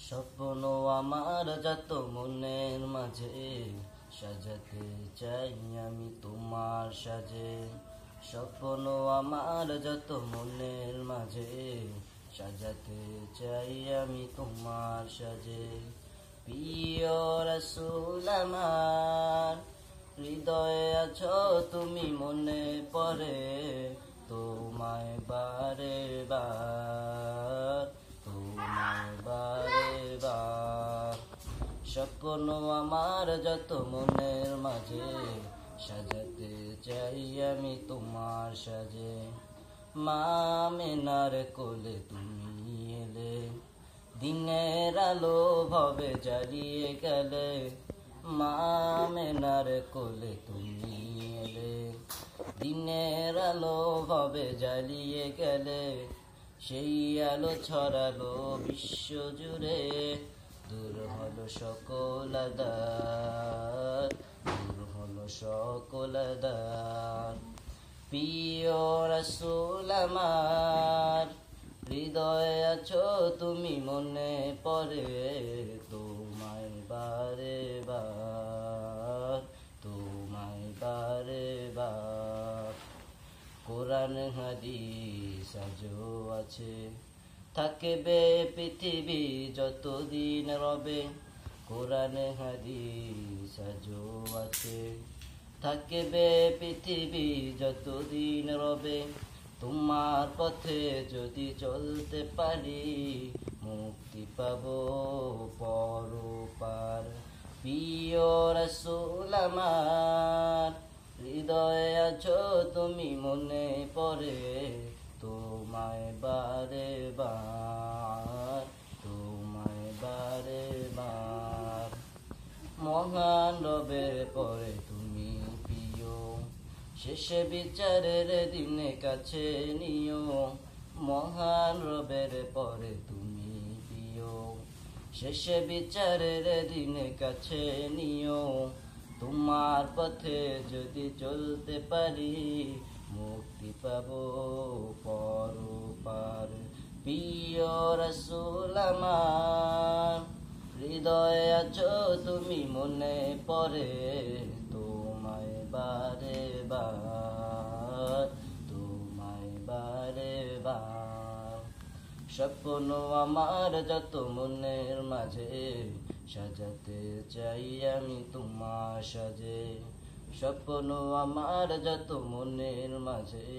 স্বপ্ন আমার যত মনের মাঝে সাজাতে চাই আমি তোমার সাজে। স্বপ্ন আমার যত মনের মাঝে সাজাতে চাই আমি তোমার সাজে। প্রিয় রাসূল আমার, হৃদয়ে আছো তুমি, মনে পড়ে তোমায় বারে বার, তোমায় বারে বার। স্বপ্ন আমার যত মনের মাঝে সাজাতে চাই আমি তোমার সাজে। মা আমেনার কোলে তুমি এলে, দিনের আলো ভবে জ্বালিয়ে গেলে। মা আমেনার কোলে তুমি এলে, দিনের আলো ভবে জ্বালিয়ে গেলে। সেই আলো ছড়ালো বিশ্ব জুড়ে, দূর হলো সকল আযাব, দূর হলো সকল আযাব। প্রিয় রাসূল আমার, হৃদয়ে আছো তুমি, মনে পড়ে তোমায় বারে বার, তোমায় বারে বার। কোরআন হাদিস আজও আছে, থাকবে পৃথিবী যতদিন রবে। কোরআন হাদিস আজও আছে, থাকবে পৃথিবী যতদিন রবে। তোমার পথে যদি চলতে পারি, মুক্তি পাবো পরপার। প্রিয় রাসূল আমার, হৃদয়ে আছো তুমি, মনে পড়ে তোমায় বারে বার, তোমায় বারে বার। মহান রবের পরে তুমি প্রিয়, শেষে বিচারের দিনে কাছে নিও। মহান রবের পরে তুমি প্রিয়, শেষে বিচারের দিনে কাছে নিও। তোমার পথে যদি চলতে পারি, মুক্তি পাবো পরপার। প্রিয় রাসূল আমার, হৃদয়ে আছো তুমি, মনে পড়ে তোমায় বারে বার, তোমায় বারে বার। স্বপ্ন আমার যত মনের মাঝে সাজাতে চাই আমি তোমার সাজে। স্বপ্ন আমার যত মনের মাঝে